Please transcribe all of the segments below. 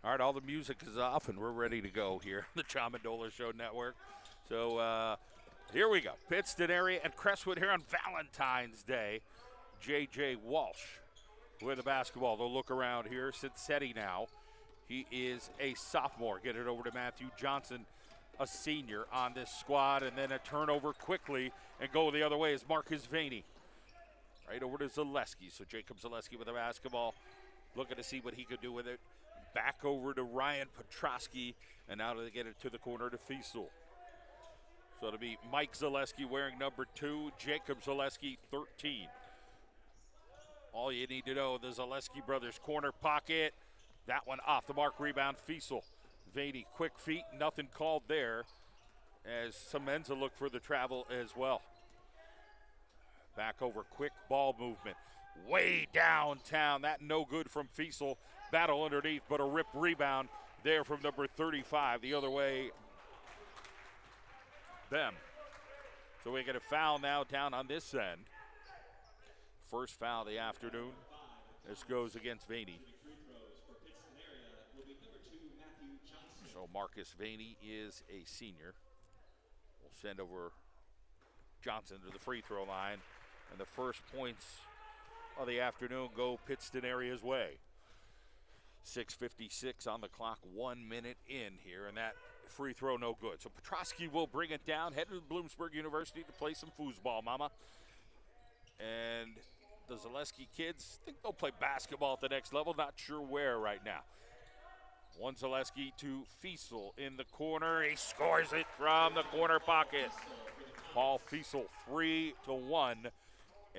All right, all the music is off, and we're ready to go here on the John Mendola Show Network. So here we go. Pittston area and Crestwood here on Valentine's Day. J.J. Walsh with the basketball. They'll look around here. Cincetti now. He is a sophomore. Get it over to Matthew Johnson, a senior on this squad. And then a turnover quickly and go the other way is Marcus Vaney. Right over to Zaleski. So Jacob Zaleski with the basketball. Looking to see what he could do with it. Back over to Ryan Petrosky, and now they get it to the corner to Fiesel. So it'll be Mike Zaleski wearing number 2, Jacob Zaleski 13. All you need to know, the Zaleski brothers corner pocket. That one off the mark, rebound, Fiesel. Vaney, quick feet, nothing called there as Semenza looked for the travel as well. Back over, quick ball movement. Way downtown, that no good from Fiesel. Battle underneath, but a rip rebound there from number 35. The other way, them. So we get a foul now down on this end. First foul of the afternoon. This goes against Vaney. So Marcus Vaney is a senior. We'll send over Johnson to the free throw line. And the first points of the afternoon go Pittston area's way. 6:56 on the clock, 1 minute in here, and that free throw no good. So Petrosky will bring it down, head to Bloomsburg University to play some foosball, mama. And the Zaleski kids think they'll play basketball at the next level, not sure where right now. One Zaleski to Fiesel in the corner. He scores it from the corner pocket. Paul Fiesel, 3-1.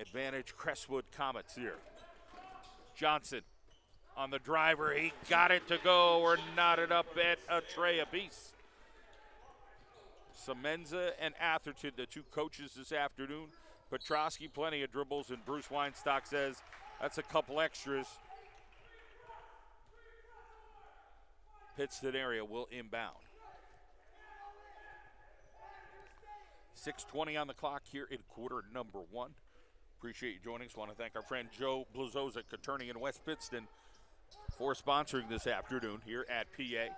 Advantage Crestwood Comets here. Johnson on the driver, he got it to go. We're knotted up at a tray apiece. Semenza and Atherton, the two coaches this afternoon. Petrosky, plenty of dribbles, and Bruce Weinstock says that's a couple extras. Pittston area will inbound. 6:20 on the clock here in quarter number 1. Appreciate you joining us. Want to thank our friend Joe Blazovic, attorney in West Pittston, for sponsoring this afternoon here at PA.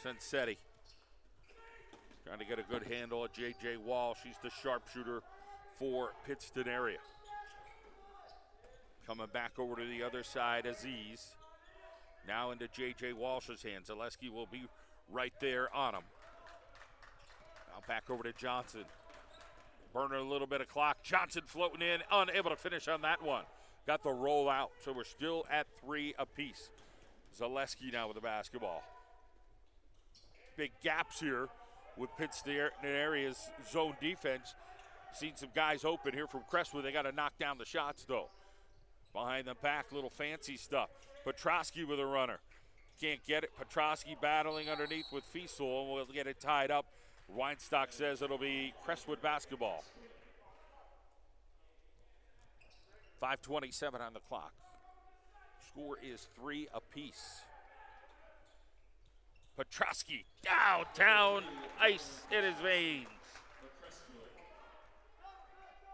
Cincetti trying to get a good handle at J.J. Walsh. He's the sharpshooter for Pittston area. Coming back over to the other side, Aziz. Now into J.J. Walsh's hands. Zaleski will be right there on him. Now back over to Johnson. Burning a little bit of clock. Johnson floating in, unable to finish on that one. Got the roll out, so we're still at 3 apiece. Zaleski now with the basketball. Big gaps here with Pittston area's zone defense. Seen some guys open here from Crestwood. They got to knock down the shots, though. Behind the back, little fancy stuff. Petrosky with a runner. Can't get it. Petrosky battling underneath with Fiesel, and we'll get it tied up. Weinstock says it'll be Crestwood basketball. 5:27 on the clock. Score is 3 apiece. Petrosky, downtown, ice in his veins.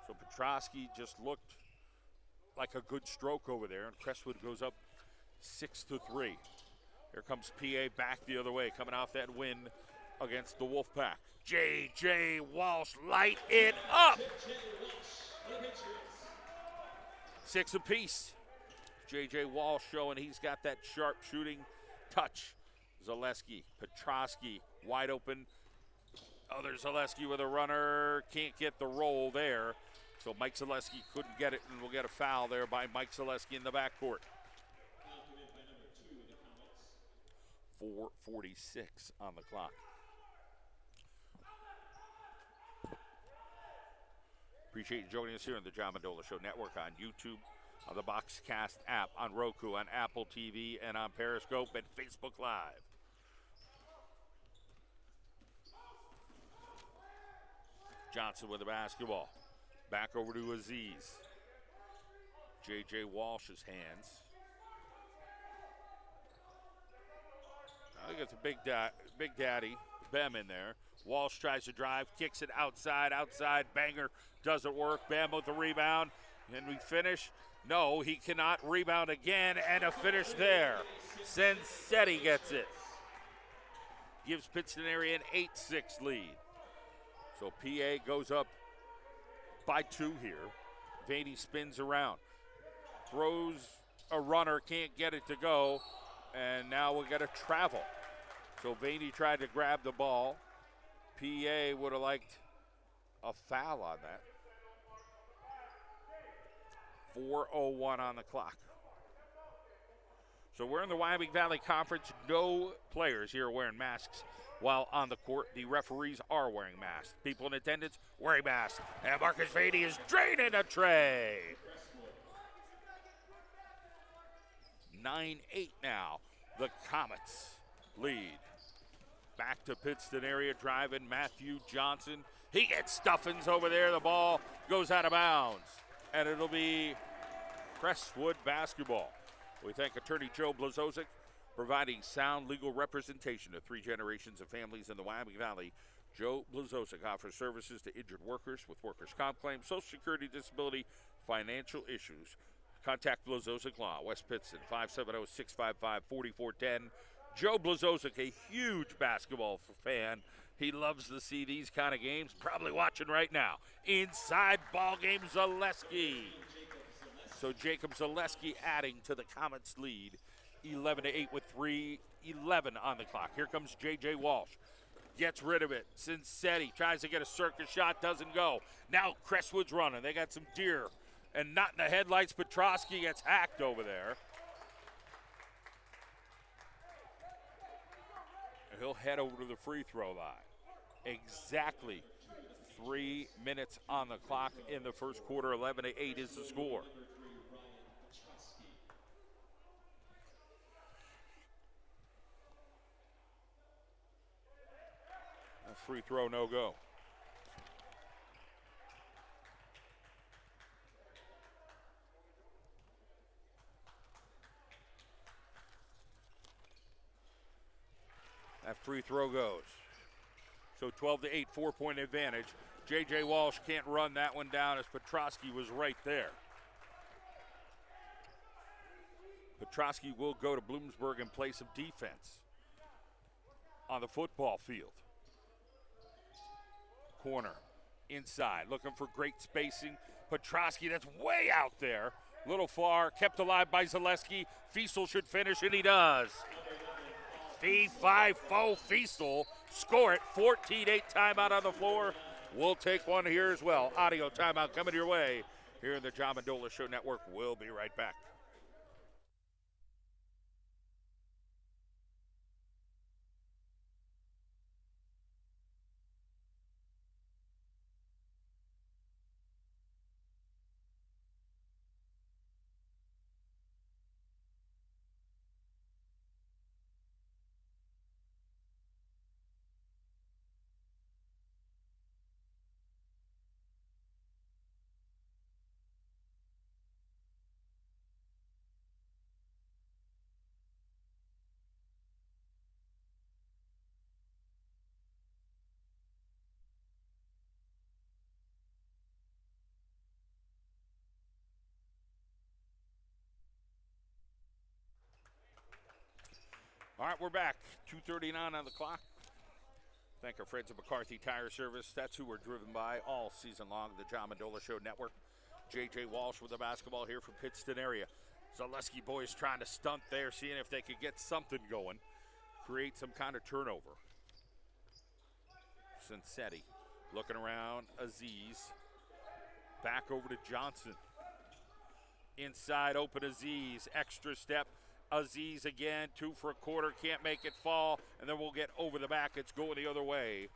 So Petrosky just looked like a good stroke over there, and Crestwood goes up 6-3. Here comes PA back the other way, coming off that win against the Wolfpack. J.J. Walsh, light it up. 6 apiece. J.J. Walsh showing he's got that sharp shooting touch. Zaleski, Petrosky, wide open. Other Zaleski with a runner. Can't get the roll there. So Mike Zaleski couldn't get it, and we'll get a foul there by Mike Zaleski in the backcourt. 4:46 on the clock. Appreciate you joining us here on the John Mendola Show Network on YouTube, on the Boxcast app, on Roku, on Apple TV, and on Periscope and Facebook Live. Johnson with the basketball. Back over to Aziz. J.J. Walsh's hands. I think it's a Big Daddy Bem in there. Walsh tries to drive, kicks it outside, banger, doesn't work. Bem with the rebound, and we finish. No, he cannot rebound again, and a finish there. Sensetti gets it. Gives Pittston area an 8-6 lead. So PA goes up by 2 here. Vaney spins around. Throws a runner, can't get it to go, and now we'll get a travel. So Vaney tried to grab the ball. PA would have liked a foul on that. 4:01 on the clock. So we're in the Wyoming Valley Conference. No players here wearing masks while on the court. The referees are wearing masks. People in attendance wearing masks. And Marcus Vaney is draining a tray. 9-8 now. The Comets lead. Back to Pittston area, driving Matthew Johnson. He gets Stuffins over there. The ball goes out of bounds. And it'll be Crestwood basketball. We thank attorney Joe Blazovic, providing sound legal representation to 3 generations of families in the Wyoming Valley. Joe Blazovic offers services to injured workers with workers' comp claims, Social Security, disability, financial issues. Contact Blazovic Law, West Pittston, 570-655-4410. Joe Blazovic, a huge basketball fan. He loves to see these kind of games. Probably watching right now. Inside ball game, Zaleski. So Jacob Zaleski adding to the Comets lead. 11-8 with 3:11 on the clock. Here comes J.J. Walsh. Gets rid of it. Sensetti tries to get a circus shot, doesn't go. Now Crestwood's running. They got some deer. And not in the headlights. Petrosky gets hacked over there. And he'll head over to the free throw line. Exactly 3 minutes on the clock in the first quarter. 11-8 is the score. A free throw, no go. That free throw goes. So 12-8, 4-point advantage. J.J. Walsh can't run that one down as Petrosky was right there. Petrosky will go to Bloomsburg and play some defense on the football field. Corner, inside, looking for great spacing. Petrosky, that's way out there. Little far, kept alive by Zaleski. Feasel should finish, and he does. Fee, 5-4, Feasel, score it. 14-8 timeout on the floor. We'll take one here as well. Audio timeout coming your way here in the John Mendola Show Network. We'll be right back. All right, we're back. 2:39 on the clock. Thank our friends at McCarthy Tire Service. That's who we're driven by all season long, the John Mendola Show Network. J.J. Walsh with the basketball here from Pittston area. Zaleski boys trying to stunt there, seeing if they could get something going, create some kind of turnover. Sensetti looking around. Aziz. Back over to Johnson. Inside, open Aziz. Extra step. Aziz again, 2 for a quarter, can't make it fall, and then we'll get over the back. It's going the other way.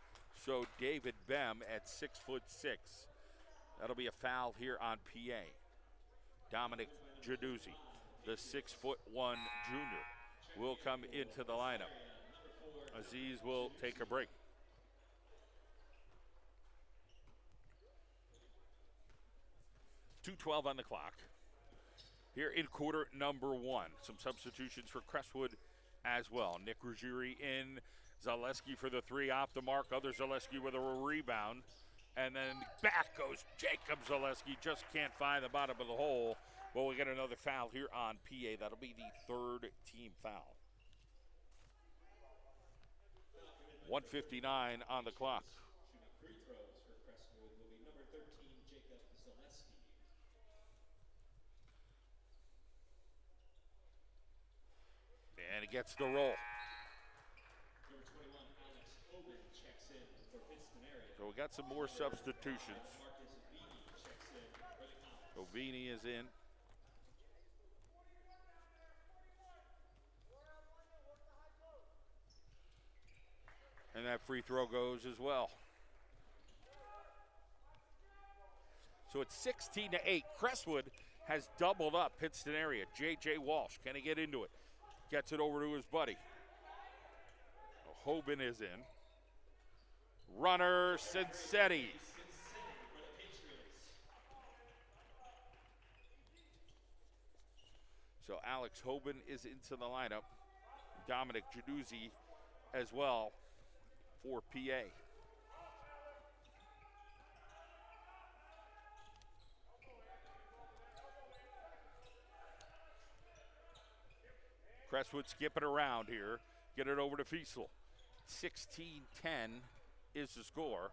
So David Bem at 6'6". That'll be a foul here on PA. Dominic Jaduzzi, the 6'1" junior, will come into the lineup. Aziz will take a break. .212 on the clock. Here in quarter number 1. Some substitutions for Crestwood as well. Nick Ruggieri in. Zaleski for the 3 off the mark. Other Zaleski with a rebound. And then back goes Jacob Zaleski. Just can't find the bottom of the hole. Well, we got another foul here on PA. That'll be the third team foul. 1:59 on the clock. Free throws for Crestwood will be number 13, Jacob Zaleski. And it gets the roll. Number 21, Alex Hogan checks in for Pittston area. So we got some more substitutions. Marcus Beanie checks in for the Comets. So Beanie is in. And that free throw goes as well. So it's 16-8. Crestwood has doubled up Pittston area. J.J. Walsh, can he get into it? Gets it over to his buddy. Hoban is in. Runner, Cincetti. So Alex Hoban is into the lineup. Dominic Jaduzzi as well for PA. Crestwood skipping around here. Get it over to Fiesel. 16-10 is the score.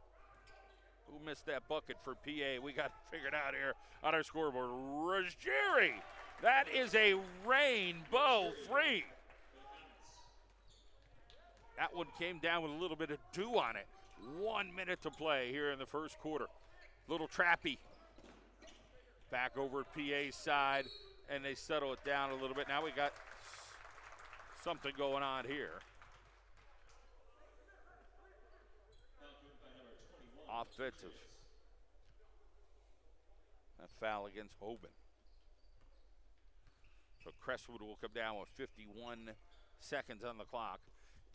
Who missed that bucket for PA? We got it figured out here on our scoreboard. Ruggieri. That is a rainbow free. That one came down with a little bit of dew on it. 1 minute to play here in the first quarter. Little trappy. Back over at PA's side, and they settle it down a little bit. Now we got something going on here. Offensive. A foul against Hoban. So Crestwood will come down with 51 seconds on the clock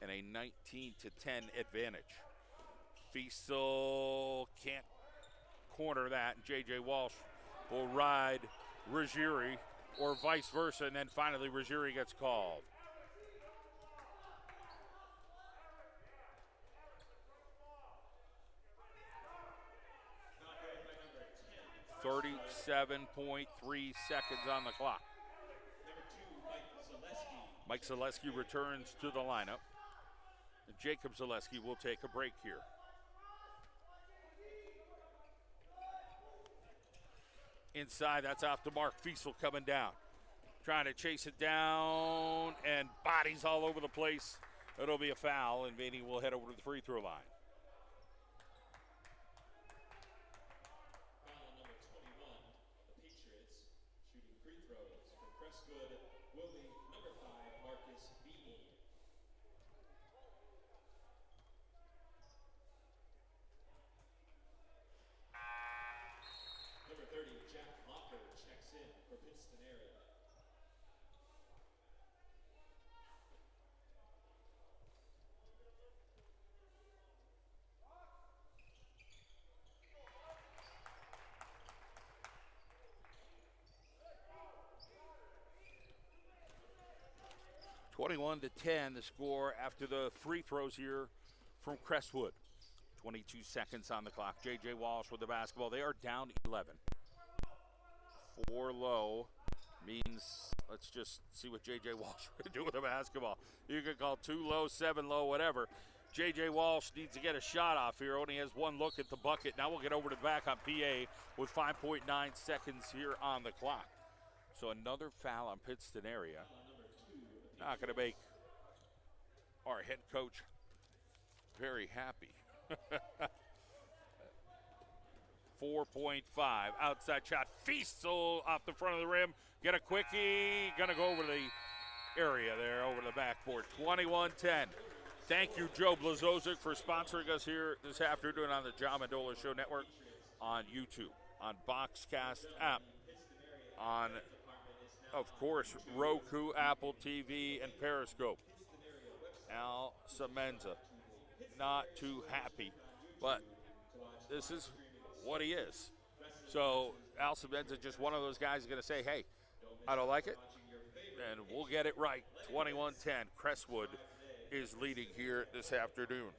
and a 19-10 advantage. Fiesel can't corner that, and J.J. Walsh will ride Ruggieri, or vice versa, and then finally Ruggieri gets called. 37.3 seconds on the clock. Mike Zaleski returns to the lineup. And Jacob Zaleski will take a break here. Inside, that's off to Mark Fiesel coming down. Trying to chase it down, and bodies all over the place. It'll be a foul, and Vaney will head over to the free throw line. Foul number 21, the Patriots shooting free throws for Crestwood will be number 5, Marcus Beanie. Number 30, Jack Locker checks in for Pittston area. (21-10) the score after the free throws here from Crestwood. 22 seconds on the clock. J.J. Walsh with the basketball. They are down 11. 4 low means, let's just see what J.J. Walsh can do with the basketball. You can call 2 low, 7 low, whatever. J.J. Walsh needs to get a shot off here. Only has one look at the bucket. Now we'll get over to the back on PA with 5.9 seconds here on the clock. So another foul on Pittston area. Not going to make our head coach very happy. 4.5 outside shot. Fiesel off the front of the rim. Get a quickie. Going to go over the area there, over the backboard. 21-10. Thank you, Joe Blazovic, for sponsoring us here this afternoon on the John Mendola Show Network, on YouTube, on Boxcast app, on, of course, Roku, Apple TV, and Periscope. Al Semenza, not too happy, but this is what he is. So Al Semenza, just one of those guys is going to say, hey, I don't like it, and we'll get it right. 21-10, Crestwood is leading here this afternoon.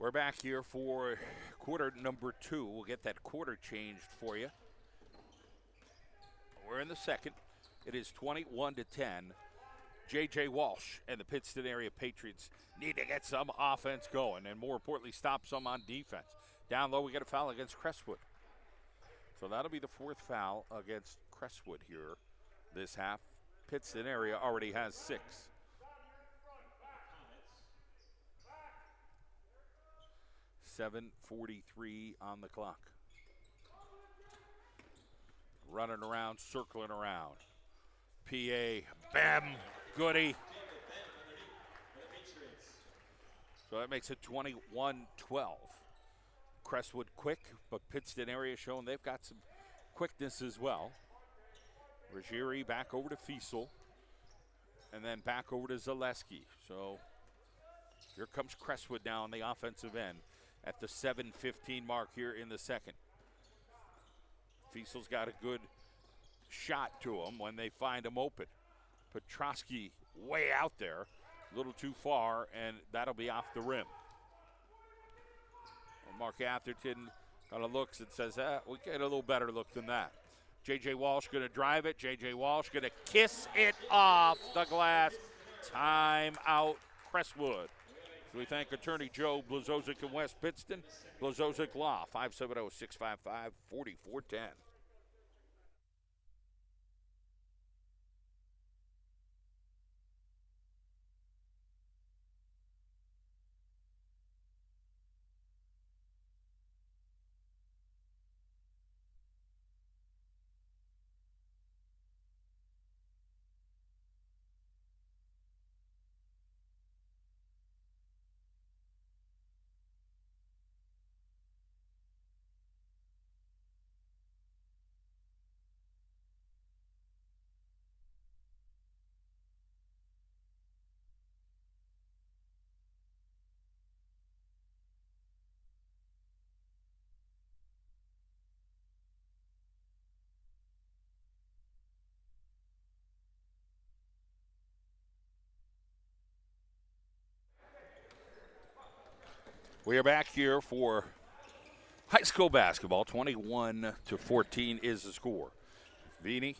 We're back here for quarter number 2. We'll get that quarter changed for you. We're in the second. It is 21-10. J.J. Walsh and the Pittston area Patriots need to get some offense going and, more importantly, stop some on defense. Down low, we get a foul against Crestwood. So that'll be the 4th foul against Crestwood here this half. Pittston area already has 6. 7:43 on the clock. Running around, circling around. PA, bam, goody. So that makes it 21-12. Crestwood quick, but Pittston area showing they've got some quickness as well. Ruggieri back over to Fiesel, and then back over to Zaleski. So here comes Crestwood now on the offensive end at the 7:15 mark here in the second. Fiesel's got a good shot to him when they find him open. Petrosky way out there, a little too far, and that'll be off the rim. Well, Mark Atherton kind of looks and says, we get a little better look than that. J.J. Walsh going to drive it. J.J. Walsh going to kiss it off the glass. Time out, Crestwood. So we thank attorney Joe Blazovic in West Pittston. Blazovic Law, 570-655-4410. We are back here for high school basketball. 21-14 is the score. Vini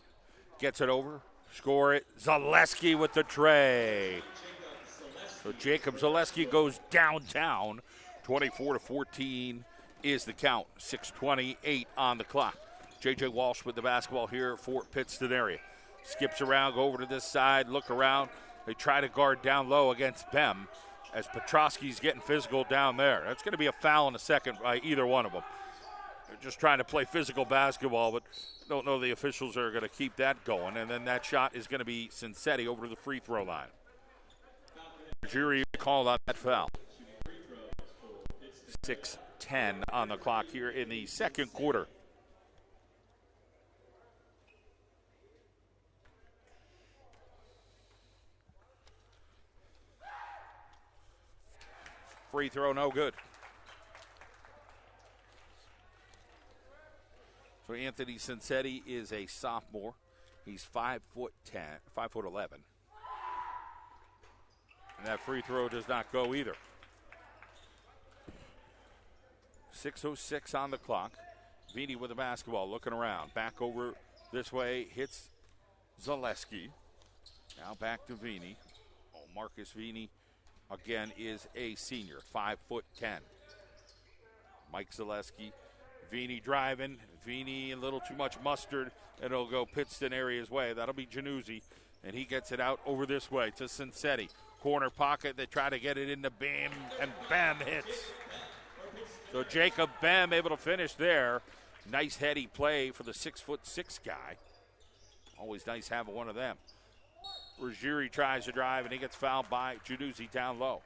gets it over, score it. Zaleski with the tray. So Jacob Zaleski goes downtown. 24-14 is the count. 6:28 on the clock. J.J. Walsh with the basketball here for Pittston area. Skips around, go over to this side, look around. They try to guard down low against Bem, as Petrosky's getting physical down there. That's going to be a foul in a second by either one of them. They're just trying to play physical basketball, but don't know the officials are going to keep that going. And then that shot is going to be Cincetti over to the free throw line. Jury called on that foul. 6:10 on the clock here in the second quarter. Free throw, no good. So Anthony Cincetti is a sophomore. He's 5'10", 5'11". And that free throw does not go either. 6:06 on the clock. Vini with the basketball, looking around. Back over this way, hits Zaleski. Now back to Vini. Oh, Marcus Vini. Again, is a senior, 5'10". Mike Zaleski, Vini driving. Vini a little too much mustard, and it'll go Pittston area's way. That'll be Januzzi, and he gets it out over this way to Cincetti. Corner pocket, they try to get it into Bam, and Bam hits. So Jacob Bam able to finish there. Nice heady play for the 6'6" guy. Always nice having one of them. Ruggieri tries to drive, and he gets fouled by Januzzi down low.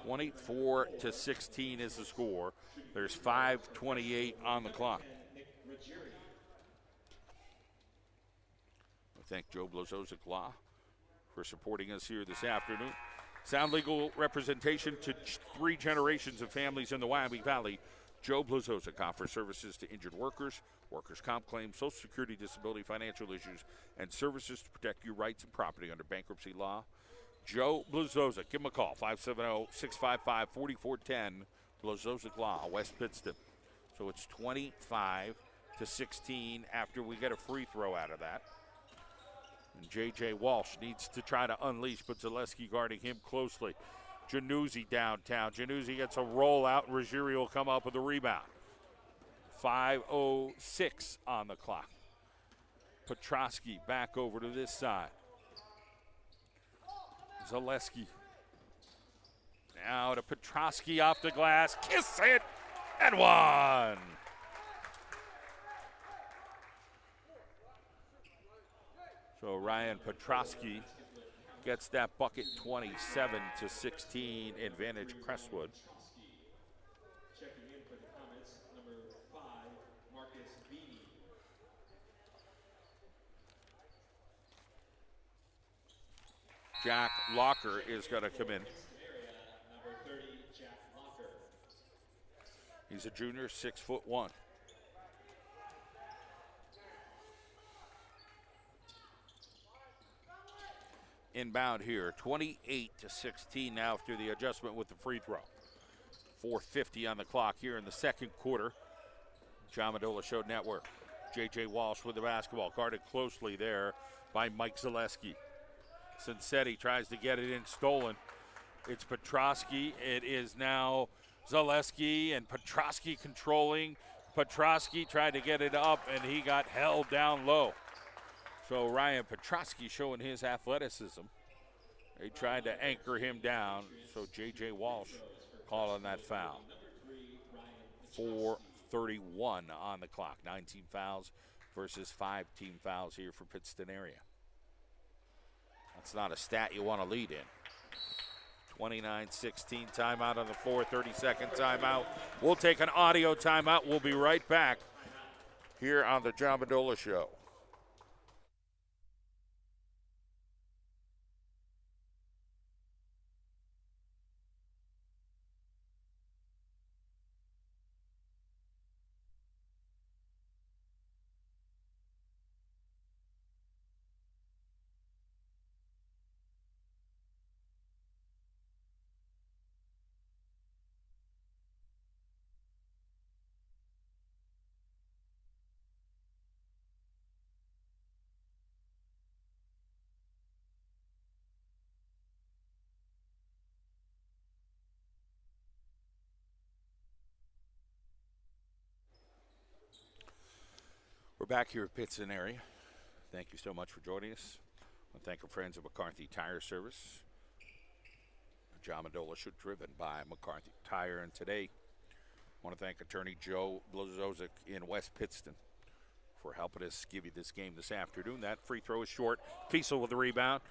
(24-16) is the score. There's 5:28 on the clock. I thank Joe Blazovic Law for supporting us here this afternoon. Sound legal representation to 3 generations of families in the Wyoming Valley. Joe Blazovic offers services to injured workers, workers' comp claims, Social Security, disability, financial issues, and services to protect your rights and property under bankruptcy law. Joe Blazovic. Give him a call, 570-655-4410. Blazovic Law, West Pittston. So it's 25-16 after we get a free throw out of that. And J.J. Walsh needs to try to unleash, but Zaleski guarding him closely. Januzzi downtown. Januzzi gets a rollout, and Ruggieri will come up with a rebound. 5:06 on the clock. Petrosky back over to this side. Zaleski. Now to Petrosky off the glass. Kiss it and one. So Ryan Petrosky gets that bucket, 27-16, advantage Crestwood. Checking in for the Comets, number 5, Marcus Beanie. Jack Locker is going to come in. Number 30, Jack Locker. He's a junior, 6'1". Inbound here, 28-16 now after the adjustment with the free throw. 4:50 on the clock here in the second quarter. John Madola Show Network. J.J. Walsh with the basketball, guarded closely there by Mike Zaleski. Cincetti tries to get it in, stolen. It's Petrosky. It is now Zaleski and Petrosky controlling. Petrosky tried to get it up, and he got held down low. So Ryan Petrosky showing his athleticism. They tried to anchor him down, so J.J. Walsh calling that foul. 4:31 on the clock. 19 fouls versus 5 team fouls here for Pittston area. That's not a stat you want to lead in. 29-16 timeout on the floor, 30-second timeout. We'll take an audio timeout. We'll be right back here on the John Madola Show. We're back here at Pittston area. Thank you so much for joining us. I want to thank our friends at McCarthy Tire Service. John Madola Show, driven by McCarthy Tire. And today, I want to thank attorney Joe Blazovic in West Pittston for helping us give you this game this afternoon. That free throw is short. Fiesel with the rebound.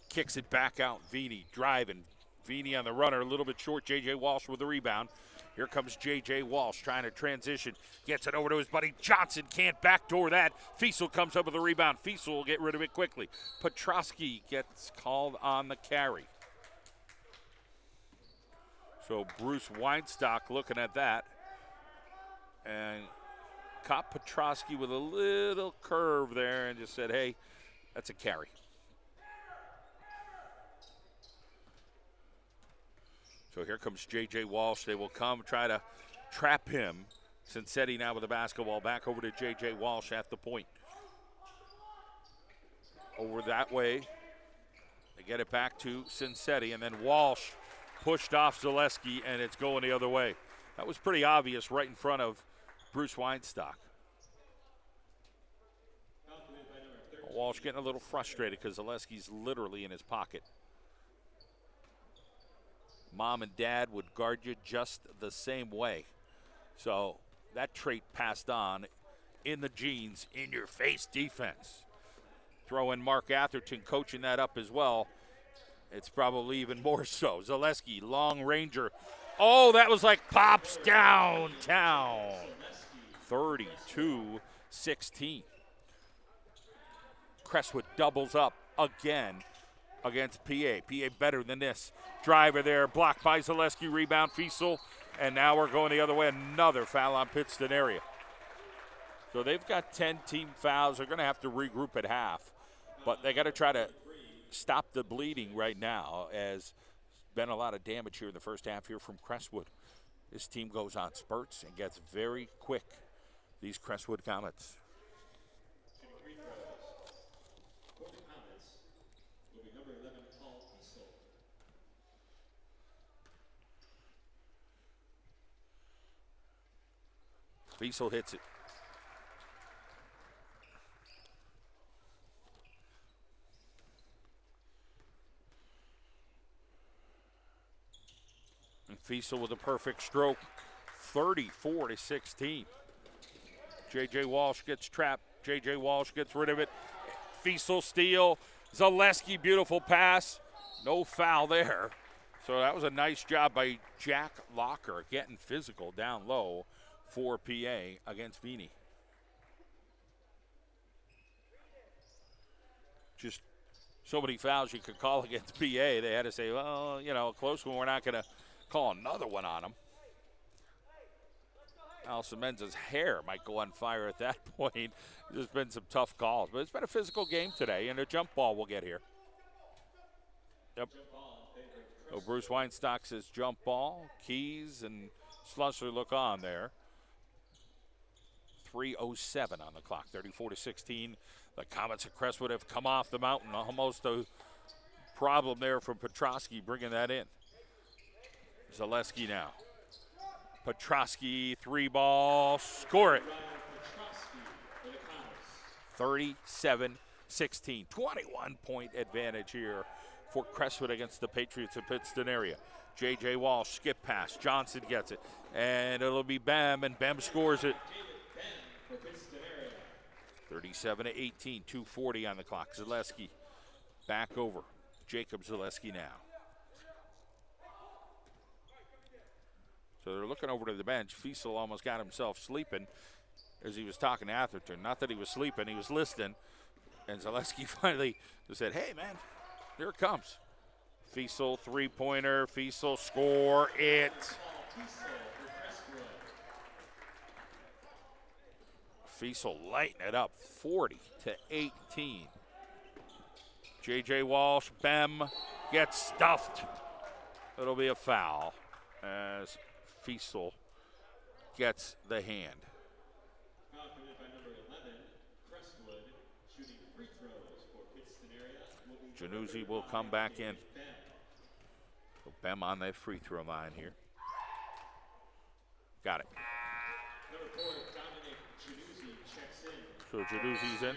Kicks it back out. Vini driving. Vini on the runner, a little bit short. J.J. Walsh with the rebound. Here comes J.J. Walsh trying to transition. Gets it over to his buddy Johnson. Can't backdoor that. Fiesel comes up with a rebound. Fiesel will get rid of it quickly. Petrosky gets called on the carry. So Bruce Weinstock looking at that. And caught Petrosky with a little curve there and just said, hey, that's a carry. So here comes J.J. Walsh. They will come try to trap him. Cincetti now with the basketball. Back over to J.J. Walsh at the point. Over that way. They get it back to Cincetti. And then Walsh pushed off Zaleski, and it's going the other way. That was pretty obvious right in front of Bruce Weinstock. Walsh getting a little frustrated because Zaleski's literally in his pocket. Mom and dad would guard you just the same way. So that trait passed on in the genes, in your face defense. Throw in Mark Atherton coaching that up as well. It's probably even more so. Zaleski, long ranger. Oh, that was like pops downtown. 32-16. Crestwood doubles up again against PA. PA better than this. Driver there, blocked by Zaleski, rebound Fiesel, and now we're going the other way. Another foul on Pittston area. So they've got 10 team fouls. They're going to have to regroup at half, but they got to try to stop the bleeding right now, as been a lot of damage here in the first half here from Crestwood. This team goes on spurts and gets very quick, these Crestwood Comets. Shooting free throws for the Comets will be number 11, Paul Fiesel. Fiesel hits it. And Fiesel with a perfect stroke, 34-16. J.J. Walsh gets trapped. J.J. Walsh gets rid of it. Fiesel steal. Zaleski, beautiful pass. No foul there. So that was a nice job by Jack Locker getting physical down low for PA against Vini. Just so many fouls you could call against PA. They had to say, well, you know, a close one, we're not going to call another one on them. Allison Menza's hair might go on fire at that point. There's been some tough calls, but it's been a physical game today, and a jump ball will get here. Yep. So Bruce Weinstock says jump ball. Keys and Slusser look on there. 3:07 on the clock, 34-16. The Comets of Crestwood have come off the mountain. Almost a problem there from Petrosky bringing that in. Zaleski now. Petrosky, 3-ball, score it. 37-16, 21-point advantage here for Crestwood against the Patriots of Pittston area. J.J. Walsh, skip pass, Johnson gets it, and it'll be Bem, and Bem scores it. 37-18, 2:40 on the clock. Zaleski back over. Jacob Zaleski now. So they're looking over to the bench. Fiesel almost got himself sleeping as he was talking to Atherton. Not that he was sleeping, he was listening. And Zaleski finally said, hey, man, here it comes. Fiesel, three-pointer. Fiesel, score it. Fiesel lighting it up, 40-18. J.J. Walsh, Bem gets stuffed. It'll be a foul as Fiesel gets the hand. Foul committed by number 11, Crestwood, shooting free throws for Pittston area. Januzzi will come back in. So Bem on that free throw line here. Got it. Number 4, Dominic Januzzi checks in. So Januzzi's in.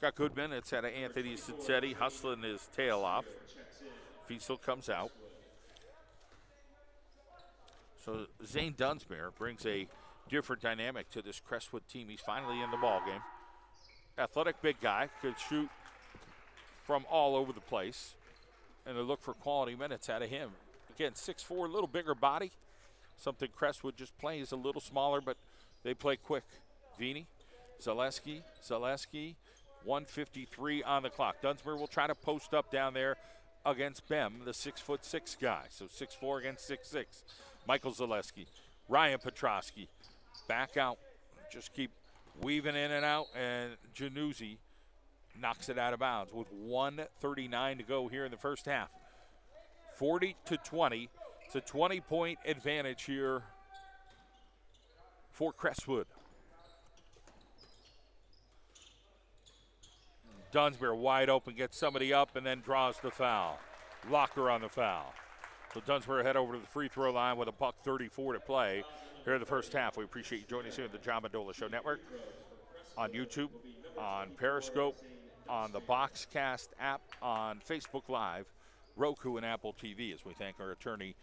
Got good minutes out of Anthony Cincetti, hustling his tail off. Fiesel comes out. So Zane Dunsmuir brings a different dynamic to this Crestwood team. He's finally in the ball game. Athletic big guy, could shoot from all over the place. And they look for quality minutes out of him. Again, 6'4", a little bigger body. Something Crestwood just plays a little smaller, but they play quick. Vini, Zaleski, 1:53 on the clock. Dunsmuir will try to post up down there against Bem, the 6'6" guy. So 6'4" against 6'6". Michael Zaleski, Ryan Petrosky, back out. Just keep weaving in and out, and Januzzi knocks it out of bounds with 1:39 to go here in the first half. 40-20. It's a 20-point advantage here for Crestwood. Dunsmuir wide open, gets somebody up, and then draws the foul. Locker on the foul. So Dunsmuir head over to the free throw line with $1:34 to play here in the first half. We appreciate you joining us here at the John Mendola Show Network on YouTube, on Periscope, on the Boxcast app, on Facebook Live, Roku, and Apple TV, as we thank our attorney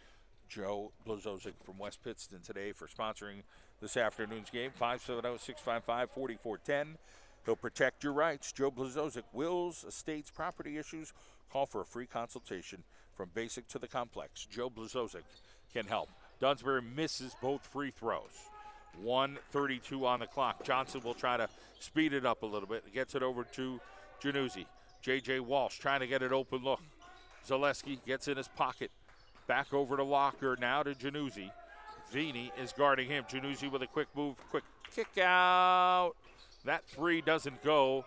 Joe Blazovic from West Pittston today for sponsoring this afternoon's game. 570-655-4410. He'll protect your rights. Joe Blazovic, wills, estates, property issues. Call for a free consultation from basic to the complex. Joe Blazovic can help. Dunsmuir misses both free throws. 1:32 on the clock. Johnson will try to speed it up a little bit. Gets it over to Januzzi. J.J. Walsh trying to get it open look. Zaleski gets in his pocket. Back over to Locker, now to Januzzi. Vini is guarding him. Januzzi with a quick move, quick kick out. That three doesn't go.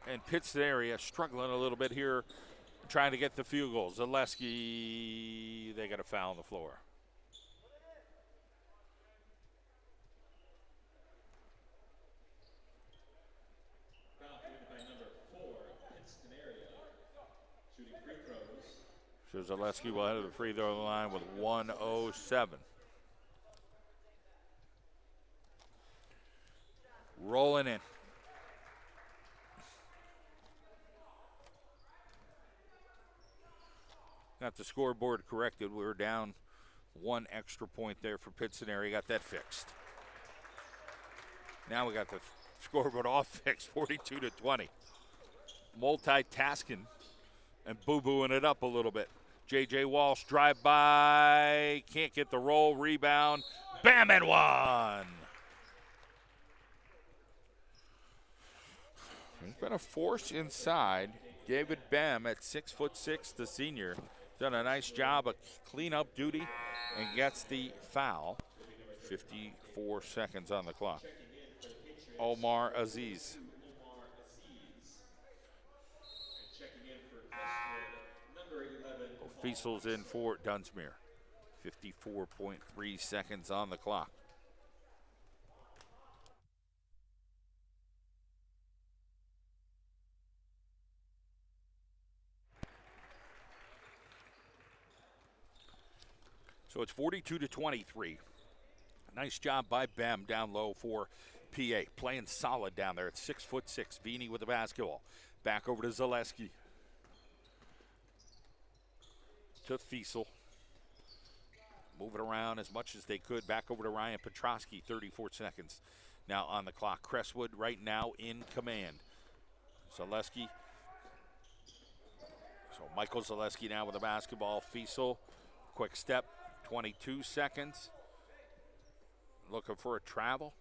And Pittston area struggling a little bit here, trying to get the field goal. Zaleski, they got a foul on the floor. Foul committed by number 4, Pittston area, shooting free throws. So Zaleski will head to the free throw line with 1:07. Rolling in. Got the scoreboard corrected. We were down 1 extra point there for Pittston area. Got that fixed. Now we got the scoreboard all fixed, 42-20. Multitasking and boo-booing it up a little bit. J.J. Walsh drive by, can't get the roll, rebound, bam, and one. There's been a force inside. David Bam at 6'6", the senior, done a nice job of cleanup duty and gets the foul. 54 seconds on the clock. Omar Aziz. And checking in for Crestwood, number 11. Fiesel's in for Dunsmuir. 54.3 seconds on the clock. So it's 42-23. Nice job by Bem down low for PA. Playing solid down there at 6'6". Vini with the basketball. Back over to Zaleski. To Fiesel. Move it around as much as they could. Back over to Ryan Petrosky, 34 seconds now on the clock. Crestwood right now in command. Zaleski. So Michael Zaleski now with the basketball. Fiesel, quick step, 22 seconds. Looking for a travel.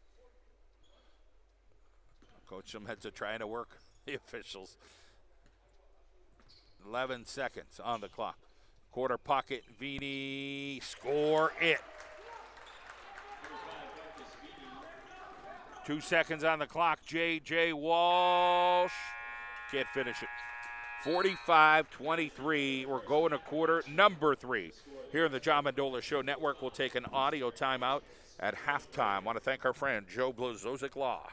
Coach Schmidt's trying to work the officials. 11 seconds on the clock. Quarter pocket, Vini, score it. 2 seconds on the clock, J.J. Walsh. Can't finish it. 45-23, we're going to quarter number 3. Here in the John Mendola Show Network, we'll take an audio timeout at halftime. I want to thank our friend Joe Blazovic Law.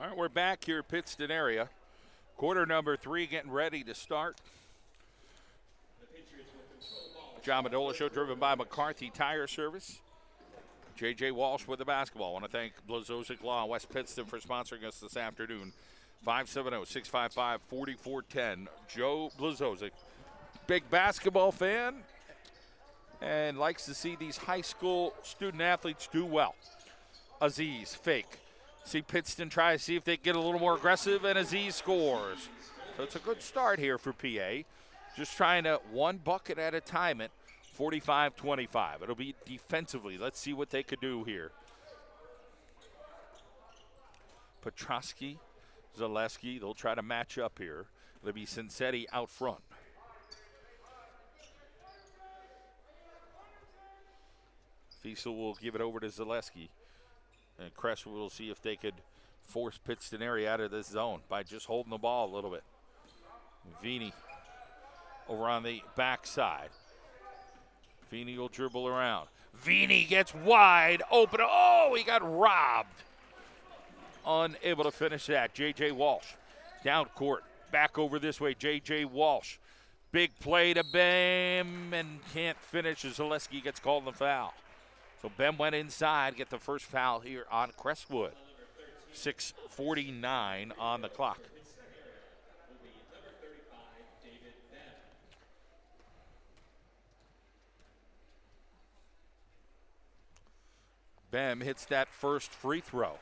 All right, we're back here at Pittston area. Quarter number 3 getting ready to start. John Mandola Show driven by McCarthy Tire Service. J.J. Walsh with the basketball. I want to thank Blazovic Law in West Pittston for sponsoring us this afternoon. 570-655-4410. Joe Blazovic, big basketball fan and likes to see these high school student athletes do well. Aziz, fake. See Pittston try to see if they get a little more aggressive, and Aziz scores. So it's a good start here for PA. Just trying to one bucket at a time at 45-25. It'll be defensively. Let's see what they could do here. Petrosky, Zaleski, they'll try to match up here. It'll be Cincetti out front. Fiesel will give it over to Zaleski. And Crestwood will see if they could force Pittston area out of this zone by just holding the ball a little bit. Vini over on the backside. Vini will dribble around. Vini gets wide open. Oh, he got robbed. Unable to finish that. J.J. Walsh down court. Back over this way. J.J. Walsh. Big play to Bem and can't finish as Zaleski gets called in the foul. So Bem went inside, get the first foul here on Crestwood. 6:49 on the clock. Bem hits that first free throw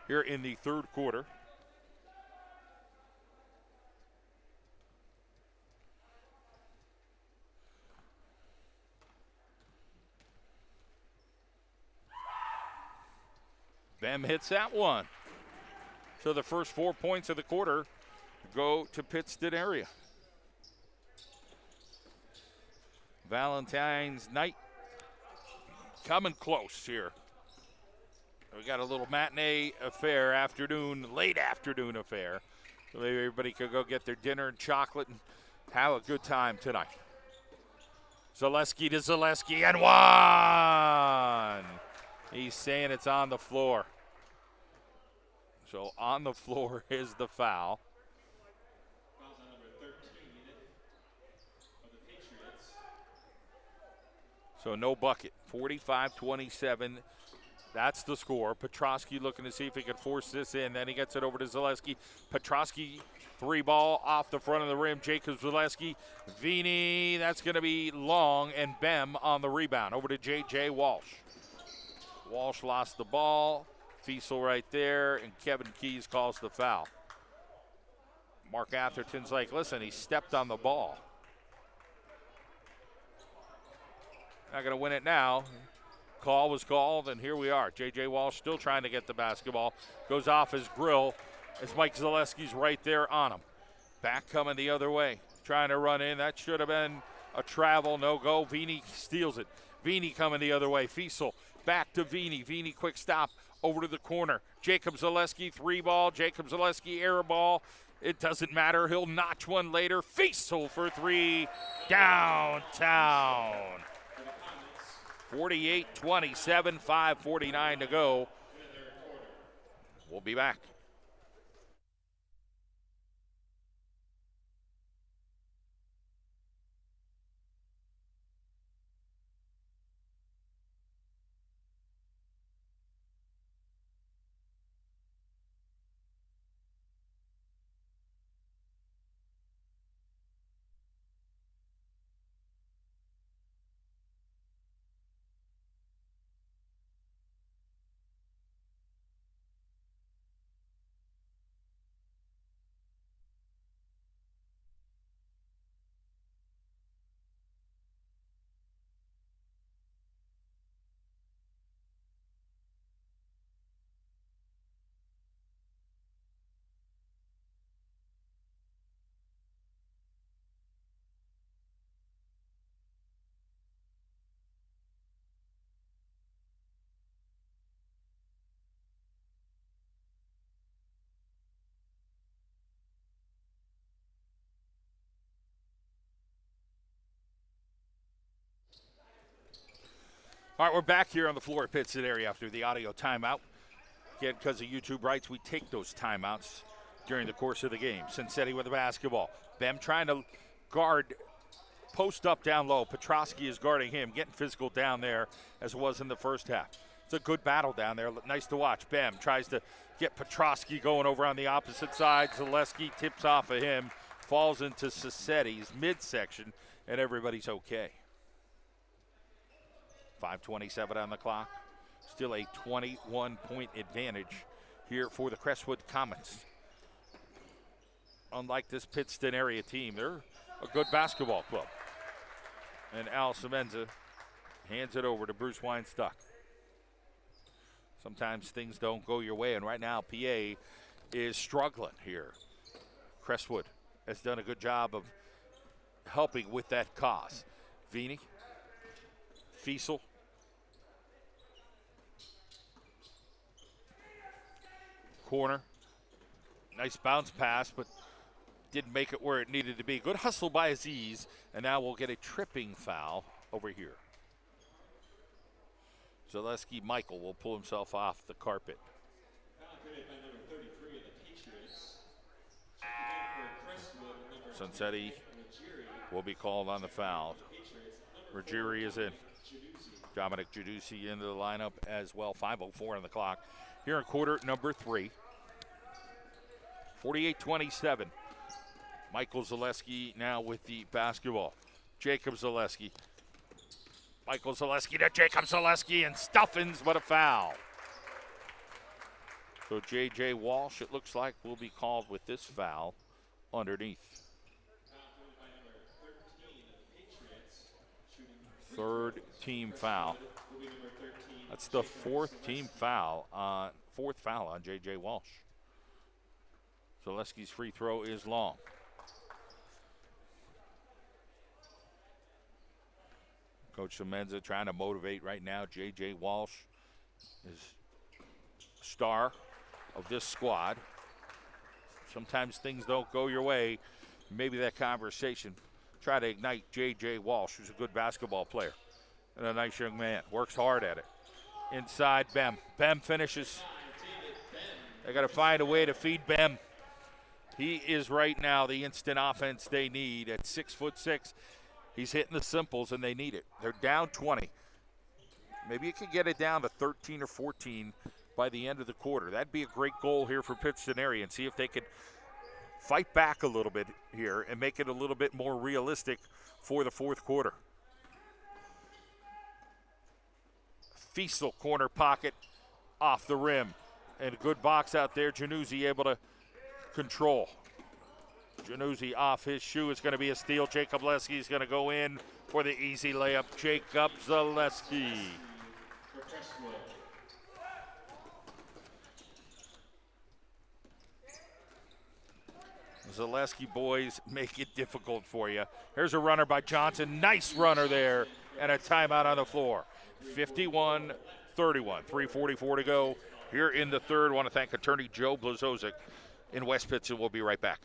here in the third quarter. Bem hits that one. So the first 4 points of the quarter go to Pittston area. Valentine's night coming close here. We got a little matinee affair, late afternoon affair. So maybe everybody could go get their dinner and chocolate and have a good time tonight. Zaleski to Zaleski and one. He's saying it's on the floor. So on the floor is the foul. Fouls on number 13 of the Patriots. So no bucket. 45-27. That's the score. Petrosky looking to see if he can force this in. Then he gets it over to Zaleski. Petrosky, 3-ball off the front of the rim. Jacob Zaleski. Vini, that's going to be long. And Bem on the rebound. Over to J.J. Walsh. Walsh lost the ball. Fiesel right there. And Kevin Keys calls the foul. Mark Atherton's like, listen, he stepped on the ball. Not going to win it now. Call was called, and here we are. J.J. Walsh still trying to get the basketball. Goes off his grill as Mike Zaleski's right there on him. Back coming the other way. Trying to run in. That should have been a travel. No go. Vini steals it. Vini coming the other way. Fiesel back to Vini. Vini quick stop over to the corner. Jacob Zaleski 3-ball. Jacob Zaleski air ball. It doesn't matter. He'll notch one later. Fiesel for 3 downtown. 48-27, 5:49 to go. We'll be back. All right, we're back here on the floor at Pittston area after the audio timeout. Again, because of YouTube rights, we take those timeouts during the course of the game. Cincetti with the basketball. Bem trying to guard, post up down low. Petrosky is guarding him, getting physical down there as it was in the first half. It's a good battle down there. Nice to watch. Bem tries to get Petrosky going over on the opposite side. Zaleski tips off of him, falls into Cinsetti's midsection, and everybody's okay. 5:27 on the clock. Still a 21-point advantage here for the Crestwood Comets. Unlike this Pittston area team, they're a good basketball club. And Al Semenza hands it over to Bruce Weinstock. Sometimes things don't go your way, and right now PA is struggling here. Crestwood has done a good job of helping with that cause. Vini, Fiesel, corner. Nice bounce pass, but didn't make it where it needed to be. Good hustle by Aziz, and now we'll get a tripping foul over here. Zaleski Michael will pull himself off the carpet. Foul committed by number 33 of the Patriots. For Crestwood, Cincetti will be called on the foul. Ruggieri is in. Dominic Giudici into the lineup as well. 5:04 on the clock. Here in quarter number 3. 48-27. Michael Zaleski now with the basketball. Jacob Zaleski. Michael Zaleski to Jacob Zaleski, and Stuffins, but a foul. So J.J. Walsh, it looks like, will be called with this foul underneath. Third team foul. That's the fourth foul on J.J. Walsh. Zaleski's free throw is long. Coach Semenza trying to motivate right now. J.J. Walsh is star of this squad. Sometimes things don't go your way. Maybe that conversation. Try to ignite J.J. Walsh, who's a good basketball player and a nice young man. Works hard at it. Inside, Bem. Bem finishes. They got to find a way to feed Bem. He is right now the instant offense they need at 6'6". He's hitting the simples, and they need it. They're down 20. Maybe you could get it down to 13 or 14 by the end of the quarter. That'd be a great goal here for Pittston area, and see if they could fight back a little bit here and make it a little bit more realistic for the fourth quarter. Fiesel, corner pocket, off the rim. And a good box out there. Januzzi able to control. Januzzi off his shoe. It's going to be a steal. Jacob Zaleski is going to go in for the easy layup. Jacob Zaleski. Zaleski boys make it difficult for you. Here's a runner by Johnson. Nice runner there. And a timeout on the floor. 51-31. 3:44 to go here in the third. I want to thank attorney Joe Blazovic in West Pittston. We'll be right back.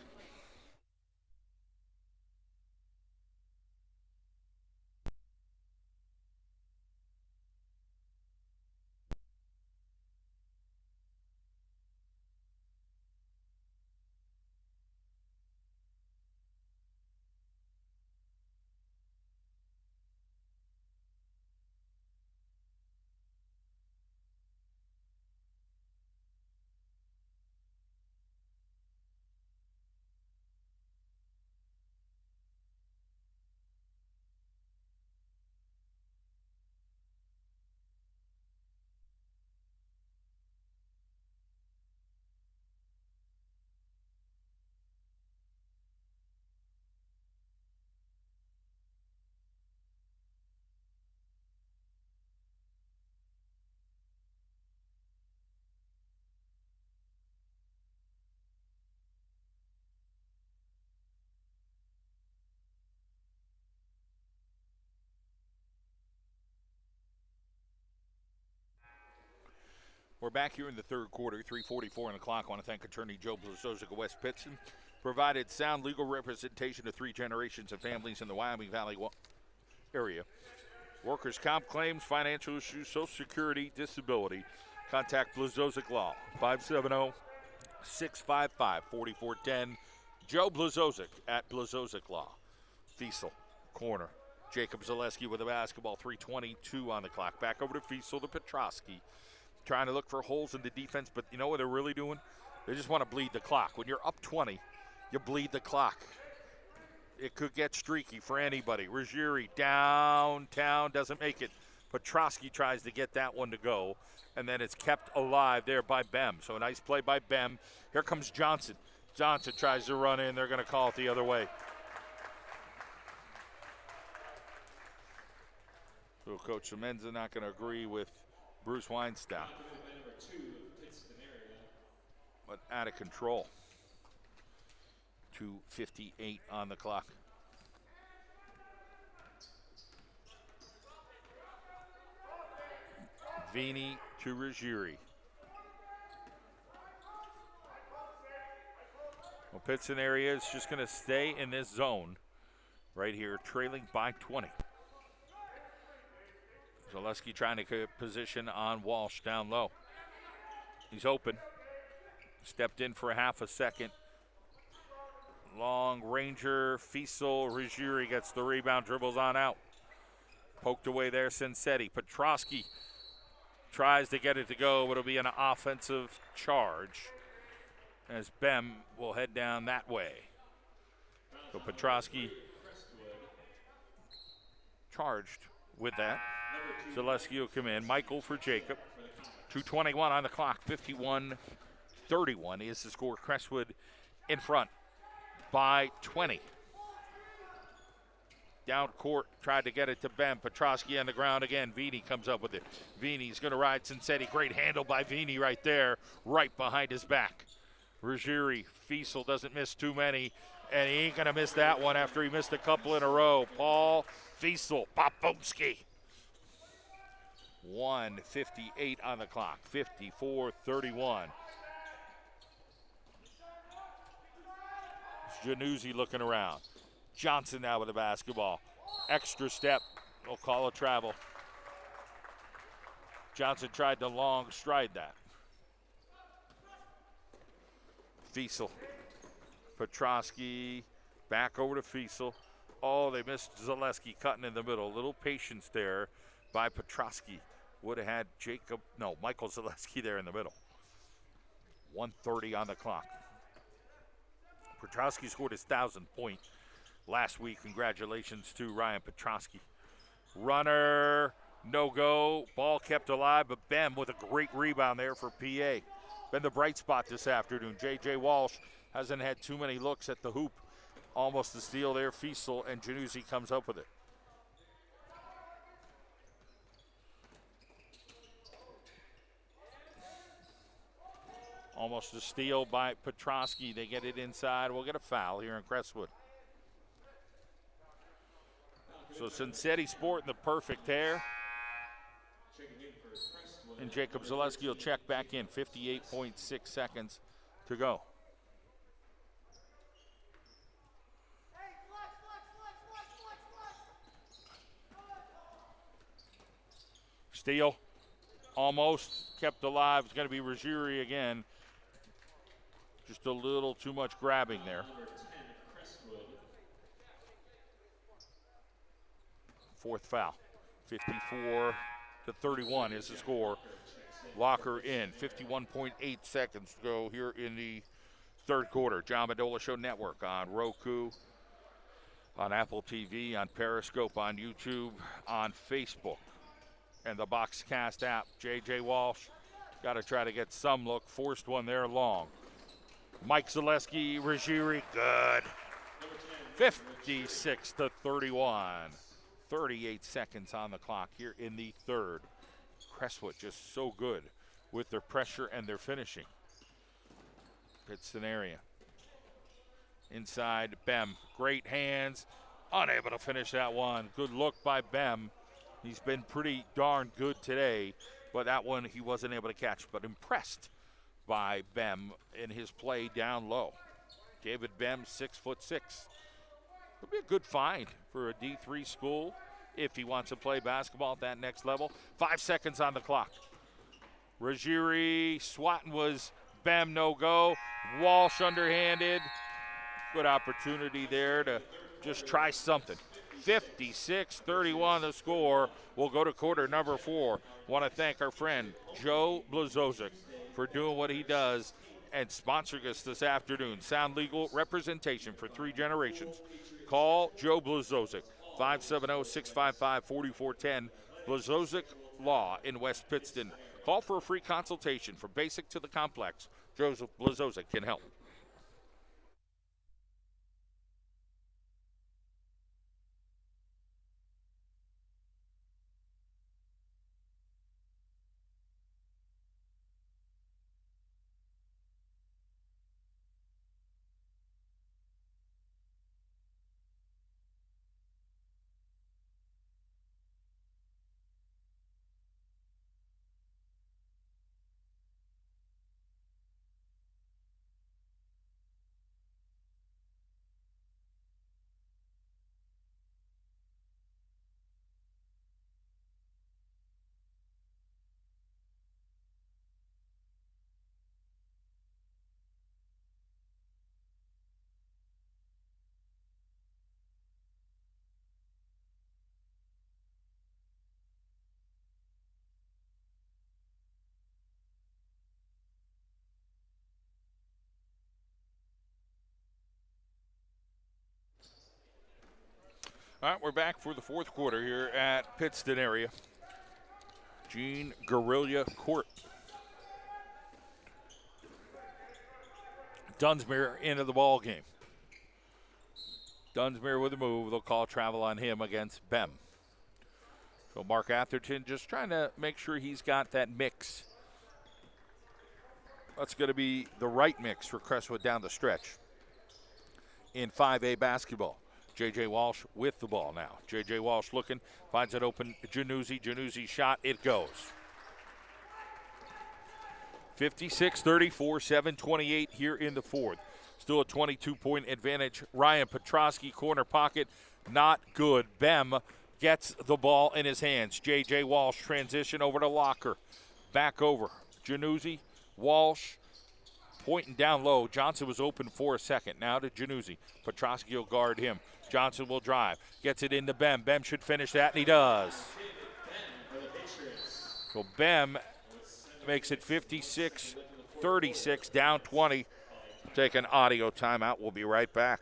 We're back here in the third quarter, 3:44 on the clock. I want to thank attorney Joe Blazovic of West Pittston. Provided sound legal representation to 3 generations of families in the Wyoming Valley area. Workers' comp claims, financial issues, Social Security, disability. Contact Blazozek Law, 570-655-4410. Joe Blazozek at Blazozek Law. Fiesel, corner. Jacob Zaleski with the basketball, 3:22 on the clock. Back over to Fiesel to Petrosky. Trying to look for holes in the defense, but you know what they're really doing? They just want to bleed the clock. When you're up 20, you bleed the clock. It could get streaky for anybody. Ruggieri downtown, doesn't make it. Petrosky tries to get that one to go, and then it's kept alive there by Bem. So a nice play by Bem. Here comes Johnson. Johnson tries to run in. They're going to call it the other way. So Coach Semenza not going to agree with Bruce Weinstock. But out of control. 2:58 on the clock. Vini to Ruggieri. Well, Pittston area is just going to stay in this zone right here, trailing by 20. Zaleski trying to get position on Walsh down low. He's open. Stepped in for a half a second. Long ranger, Fiesel, Ruggieri gets the rebound, dribbles on out. Poked away there, Sensetti. Petrosky tries to get it to go, but it'll be an offensive charge as Bem will head down that way. So Petrosky charged with that. Zaleski will come in. Michael for Jacob. 2:21 on the clock. 51-31 is the score. Crestwood in front by 20. Down court, tried to get it to Bem. Petrosky on the ground again. Vini comes up with it. Vini's going to ride Sensetti. Great handle by Vini right there, right behind his back. Ruggieri, Fiesel doesn't miss too many, and he ain't going to miss that one after he missed a couple in a row. Paul Fiesel, Popomski. 1:58 on the clock, 54-31. Januzzi looking around. Johnson now with the basketball. Extra step, we'll call a travel. Johnson tried to long stride that. Fiesel, Petrosky, back over to Fiesel. Oh, they missed Zaleski cutting in the middle. Little patience there by Petrosky. Would have had Michael Zaleski there in the middle. 1:30 on the clock. Petrosky scored his 1,000th point last week. Congratulations to Ryan Petrosky. Runner, no go. Ball kept alive, but Bem with a great rebound there for PA. Been the bright spot this afternoon. J.J. Walsh hasn't had too many looks at the hoop. Almost the steal there. Fiesel, and Januzzi comes up with it. Almost a steal by Petrosky. They get it inside. We'll get a foul here in Crestwood. So Sensetti sporting the perfect hair. And Jacob Zaleski will check back in. 58.6 seconds to go. Steal. Almost kept alive. It's going to be Ruggieri again. Just a little too much grabbing there. Fourth foul. 54-31 is the score. Locker in. 51.8 seconds to go here in the third quarter. John Mendola Show Network on Roku, on Apple TV, on Periscope, on YouTube, on Facebook, and the Boxcast app. J.J. Walsh got to try to get some look. Forced one there long. Mike Zaleski, Ruggieri, good. 56-31. 38 seconds on the clock here in the third. Crestwood just so good with their pressure and their finishing. Pittston area. Inside, Bem. Great hands. Unable to finish that one. Good look by Bem. He's been pretty darn good today, but that one he wasn't able to catch. But impressed by Bem in his play down low. David Bem, 6'6". Could be a good find for a D3 school if he wants to play basketball at that next level. 5 seconds on the clock. Ruggieri swatting was Bem, no go. Walsh underhanded. Good opportunity there to just try something. 56-31 the score. We'll go to quarter number 4. Want to thank our friend Joe Blazovic for doing what he does and sponsoring us this afternoon. Sound legal representation for 3 generations. Call Joe Blazovic, 570-655-4410. Blazovic Law in West Pittston. Call for a free consultation from basic to the complex. Joseph Blazovic can help. All right, we're back for the fourth quarter here at Pittston area. Gene Guerrilla Court. Dunsmuir into the ball game. Dunsmuir with a move. They'll call travel on him against Bem. So Mark Atherton just trying to make sure he's got that mix. That's going to be the right mix for Crestwood down the stretch in 5A basketball. J.J. Walsh with the ball now. J.J. Walsh looking, finds it open. Januzzi. Januzzi shot. It goes. 56-34, 7:28 here in the fourth. Still a 22-point advantage. Ryan Petrosky, corner pocket, not good. Bem gets the ball in his hands. J.J. Walsh transition over to Locker. Back over. Januzzi, Walsh, pointing down low. Johnson was open for a second. Now to Januzzi. Petrosky will guard him. Johnson will drive. Gets it into Bem. Bem should finish that, and he does. So Bem makes it 56-36, down 20. Take an audio timeout. We'll be right back.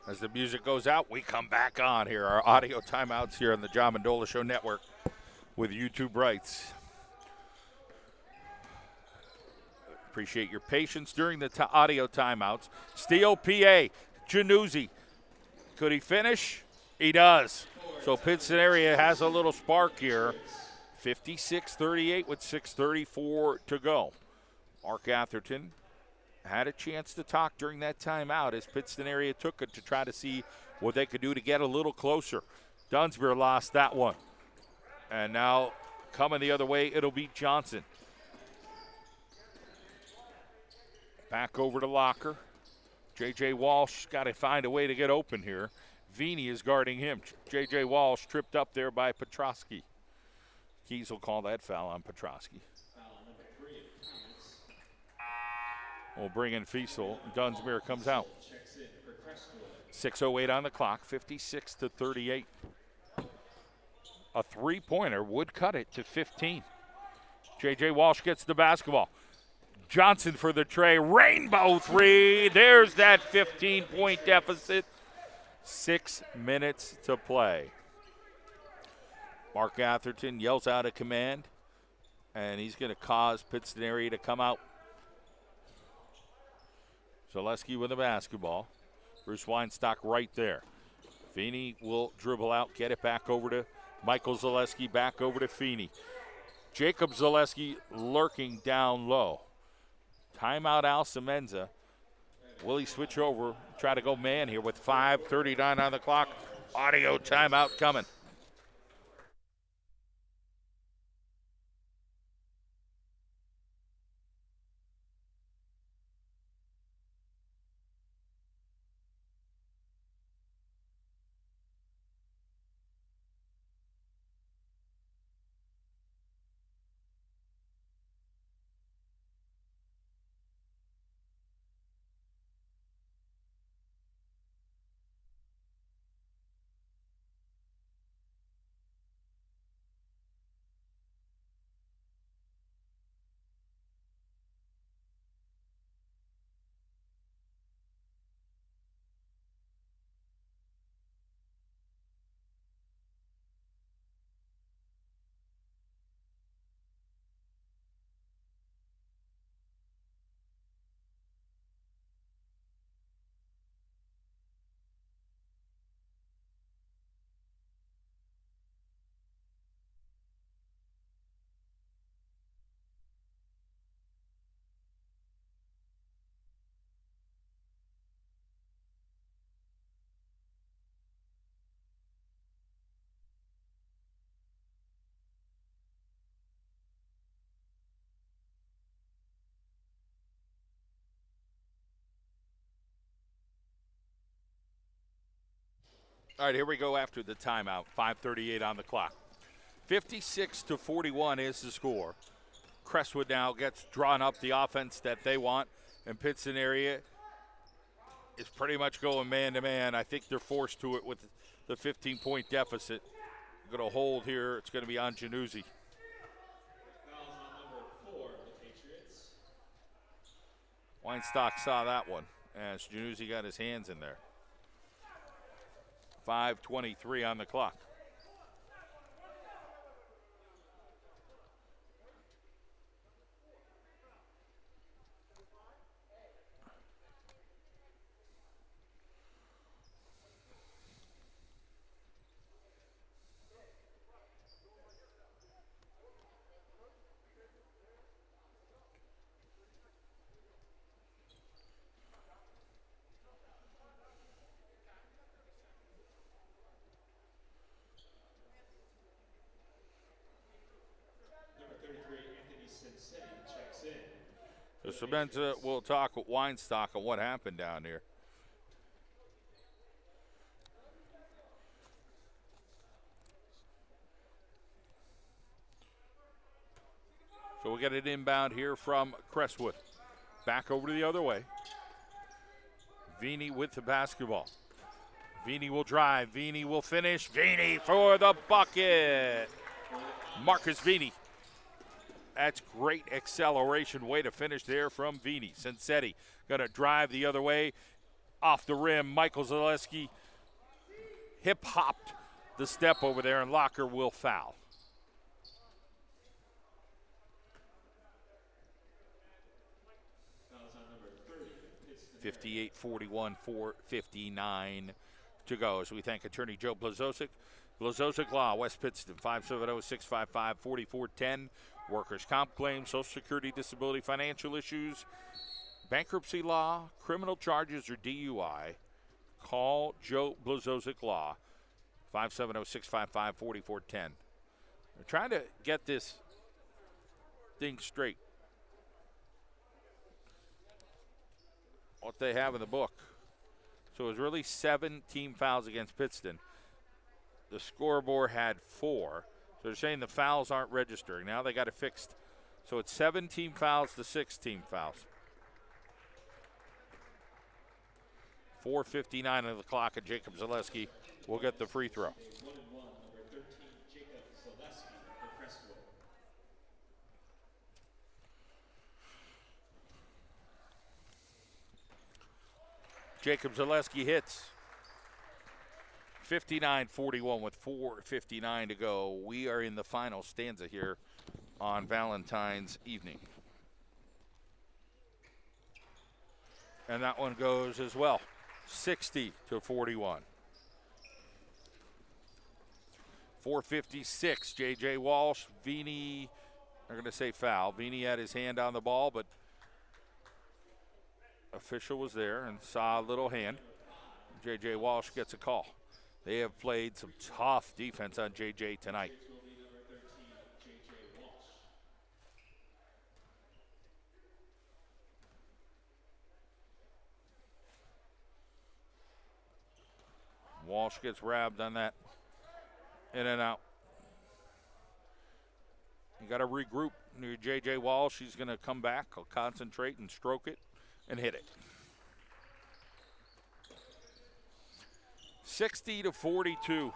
As the music goes out, we come back on here. Our audio timeouts here on the John Mendola Show Network with YouTube rights. Appreciate your patience during the audio timeouts. Steal PA, Januzzi. Could he finish? He does. So Pittston area has a little spark here. 56-38 with 6:34 to go. Mark Atherton had a chance to talk during that timeout as Pittston area took it to try to see what they could do to get a little closer. Dunsmuir lost that one. And now coming the other way, it'll be Johnson. Back over to Locker. J.J. Walsh got to find a way to get open here. Vini is guarding him. J.J. Walsh tripped up there by Petrosky. Keys will call that foul on Petrosky. We'll bring in Fiesel. Dunsmuir comes out. 6:08 on the clock, 56-38. A three-pointer would cut it to 15. J.J. Walsh gets the basketball. Johnson for the tray. Rainbow three. There's that 15-point deficit. 6 minutes to play. Mark Atherton yells out a command. and he's going to cause Pittston area to come out. Zaleski with the basketball. Bruce Weinstock right there. Feeney will dribble out, get it back over to Michael Zaleski, back over to Feeney. Jacob Zaleski lurking down low. Timeout Al Semenza. Will he switch over, try to go man here with 5:39 on the clock. Audio timeout coming. All right, here we go after the timeout. 5:38 on the clock. 56-41 is the score. Crestwood now gets drawn up the offense that they want, and Pittston area is pretty much going man-to-man. I think they're forced to it with the 15-point deficit. Going to hold here. It's going to be on Januzzi. Fouls on number 4 of the Patriots. Weinstock saw that one as Januzzi got his hands in there. 5:23 on the clock. Number 33, Anthony Cincetti checks in. So Semenza will talk with Weinstock on what happened down here. So we get an inbound here from Crestwood. Back over to the other way. Vini with the basketball. Vini will drive. Vini will finish. Vini for the bucket. Marcus Vini. That's great acceleration. Way to finish there from Vini. Cincetti going to drive the other way. Off the rim. Michael Zaleski hip-hopped the step over there, and Locker will foul. Fouls on number 30, Pittston. 58-41, 4:59 to go. As we thank attorney Joe Blazosic. Blazosic Law, West Pittston, 570-655-4410. Workers' comp claims, Social Security, disability, financial issues, bankruptcy law, criminal charges, or DUI. Call Joe Blazosic Law, 570-655-4410. They're trying to get this thing straight. What they have in the book. So it was really 7 team fouls against Pittston. The scoreboard had 4. So they're saying the fouls aren't registering. Now they got it fixed. So it's 7 team fouls to 6 team fouls. 4:59 on the clock, and Jacob Zaleski will get the free throw. 1-1, number 13, Jacob Zaleski for Crestwood. Jacob Zaleski hits. 59-41 with 4:59 to go. We are in the final stanza here on Valentine's evening. And that one goes as well, 60-41. 4:56, J.J. Walsh, Vini, they're going to say foul. Vini had his hand on the ball, but official was there and saw a little hand. J.J. Walsh gets a call. They have played some tough defense on J.J. tonight. Walsh gets grabbed on that in and out. You got to regroup. Near J.J. Walsh, he's going to come back. He'll concentrate and stroke it and hit it. 60-42.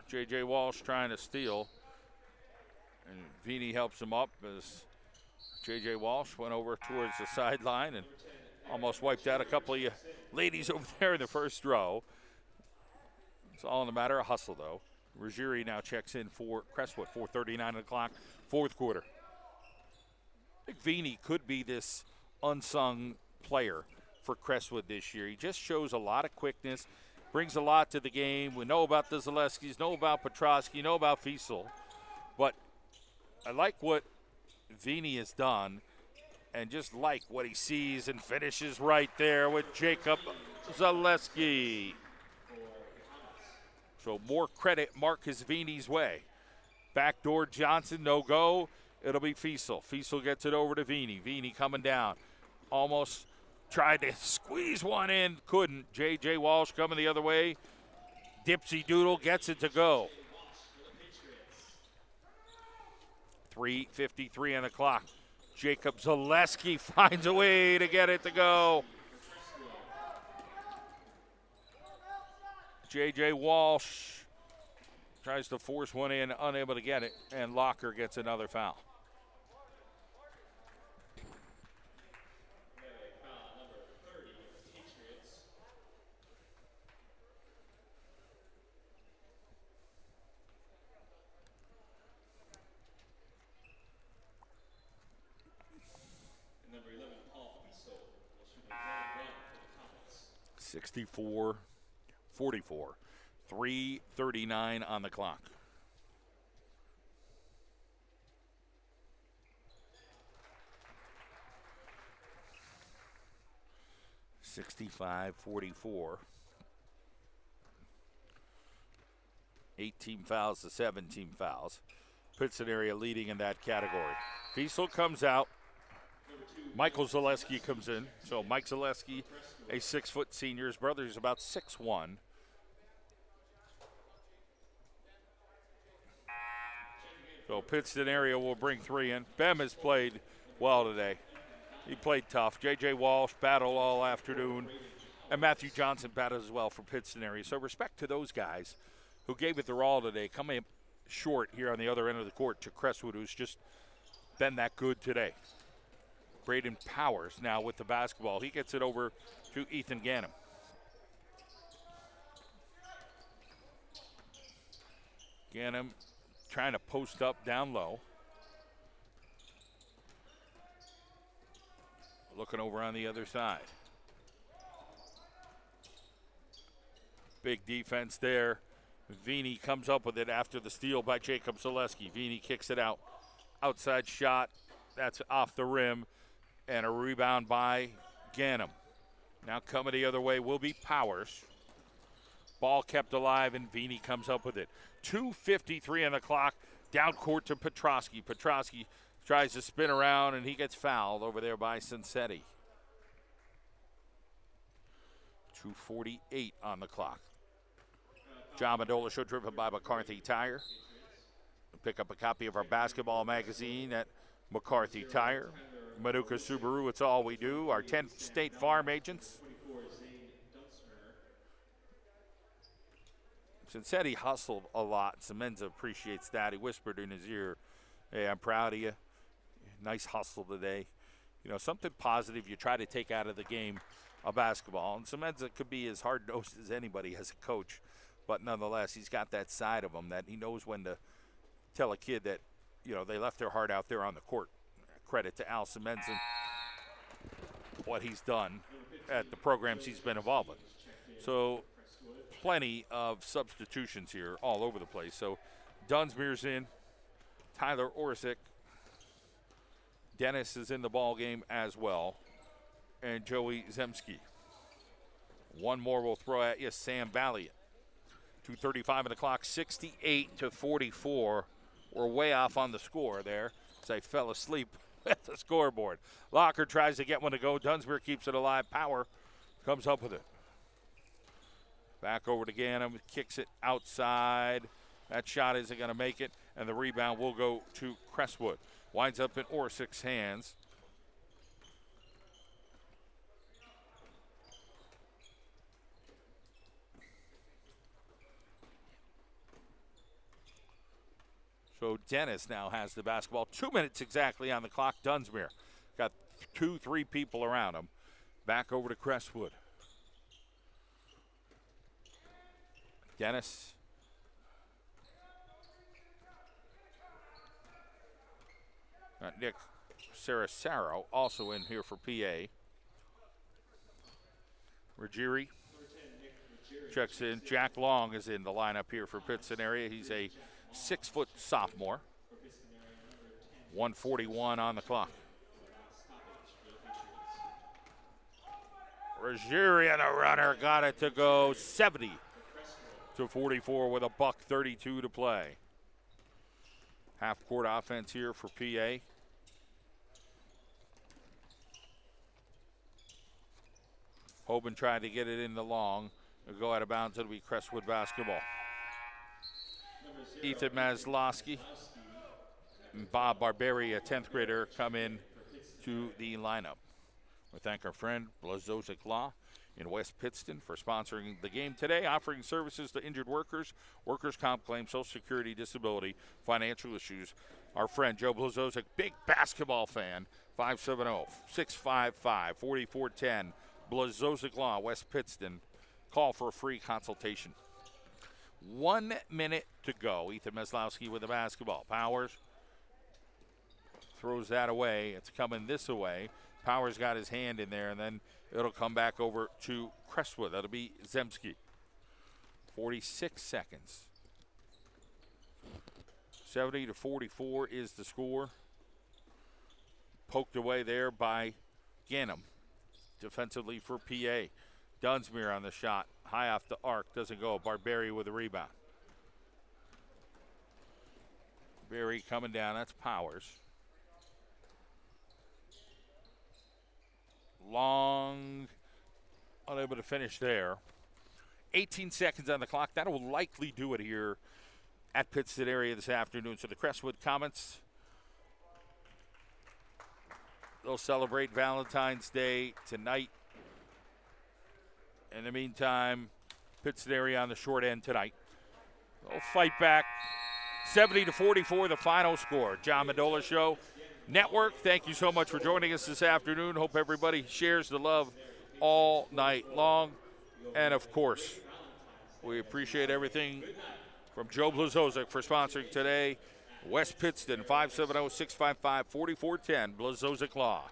J.J. Walsh trying to steal. And Vini helps him up as J.J. Walsh went over towards the sideline and almost wiped out a couple of ladies over there in the first row. It's all in a matter of hustle, though. Ruggieri now checks in for Crestwood, 4:39 o'clock, fourth quarter. I think Vini could be this unsung player for Crestwood this year. He just shows a lot of quickness, brings a lot to the game. We know about the Zaleskis, know about Petrosky, know about Fiesel. But I like what Vini has done and just like what he sees and finishes right there with Jacob Zaleski. So more credit Marcus Vini's way. Backdoor Johnson, no go. It'll be Fiesel. Fiesel gets it over to Vini. Vini coming down. Almost tried to squeeze one in. Couldn't. J.J. Walsh coming the other way. Dipsy Doodle gets it to go. 3:53 on the clock. Jacob Zaleski finds a way to get it to go. J.J. Walsh tries to force one in, unable to get it, and Locker gets another foul. Foul number 30 for the Patriots. And number 11, Paul Fiesel will shoot a long run for the Comets. 64-44. 3:39 on the clock. (65-44). 18 fouls to 17 fouls. Pittston area leading in that category. Fiesel comes out. Michael Zaleski comes in. So Mike Zaleski, a 6-foot senior. His brother is about 6'1". So Pittston area will bring three in. Bem has played well today. He played tough. J.J. Walsh battled all afternoon. And Matthew Johnson battled as well for Pittston area. So respect to those guys who gave it their all today, coming up short here on the other end of the court to Crestwood, who's just been that good today. Braden Powers now with the basketball. He gets it over to Ethan Ganem. Ganem trying to post up down low. Looking over on the other side. Big defense there. Vini comes up with it after the steal by Jacob Zaleski. Vini kicks it out. Outside shot. That's off the rim. And a rebound by Ganem. Now coming the other way will be Powers. Ball kept alive, and Vini comes up with it. 2:53 on the clock. Down court to Petrosky. Petrosky tries to spin around, and he gets fouled over there by Cincetti. 2:48 on the clock. John Mandola Show driven by McCarthy Tire. Pick up a copy of our basketball magazine at McCarthy Tire. Manuka Subaru, it's all we do. Our 10 State Farm agents. Cincetti hustled a lot. Semenza appreciates that. He whispered in his ear, "Hey, I'm proud of you. Nice hustle today." You know, something positive you try to take out of the game of basketball. And Semenza could be as hard-nosed as anybody as a coach. but nonetheless, he's got that side of him that he knows when to tell a kid that, they left their heart out there on the court. Credit to Al Semenzen, what he's done at the programs he's been involved with. So plenty of substitutions here all over the place. So Dunsmuir's in, Tyler Orsic, Dennis is in the ball game as well, and Joey Zemski. One more we'll throw at you, Sam Balliet. 2:35 on the clock, 68-44. We're way off on the score there as I fell asleep at the scoreboard. Locker tries to get one to go. Dunsmuir keeps it alive. Power comes up with it. Back over to Ganem, kicks it outside. That shot isn't going to make it, and the rebound will go to Crestwood. Winds up in Orsic's hands. So Dennis now has the basketball. 2 minutes exactly on the clock. Dunsmuir got 2-3 people around him. Back over to Crestwood. Dennis. Nick Sarasaro also in here for PA. Ruggieri checks in. Jack Long is in the lineup here for Pittston area. He's a 6-foot sophomore. 1:41 on the clock. Ruggieri and a runner got it to go 70-44 with $1:32 to play. Half-court offense here for PA. Hoban tried to get it in the long. It'll go out of bounds. It'll be Crestwood basketball. Ethan Maslowski and Bob Barberi, a 10th grader, come in to the lineup. We thank our friend Blazovic Law in West Pittston for sponsoring the game today, offering services to injured workers, workers' comp claims, Social Security, disability, financial issues. Our friend Joe Blazovic, big basketball fan, 570-655-4410. Blazovic Law, West Pittston. Call for a free consultation. 1 minute to go. Ethan Maslowski with the basketball. Powers throws that away. It's coming this way. Powers got his hand in there, and then it'll come back over to Crestwood. That'll be Zemski. 46 seconds. 70-44 is the score. Poked away there by Ganem. Defensively for PA. Dunsmuir on the shot. High off the arc. Doesn't go. Barberi with a rebound. Barry coming down. That's Powers. Long. Unable to finish there. 18 seconds on the clock. That will likely do it here at Pittston area this afternoon. So the Crestwood Comets, they'll celebrate Valentine's Day tonight. In the meantime, Pittston area on the short end tonight. They'll fight back. 70-44, the final score. John Mendola Show Network, thank you so much for joining us this afternoon. Hope everybody shares the love all night long. And, of course, we appreciate everything from Joe Blazovic for sponsoring today. West Pittston, 570-655-4410, Blazovic Law.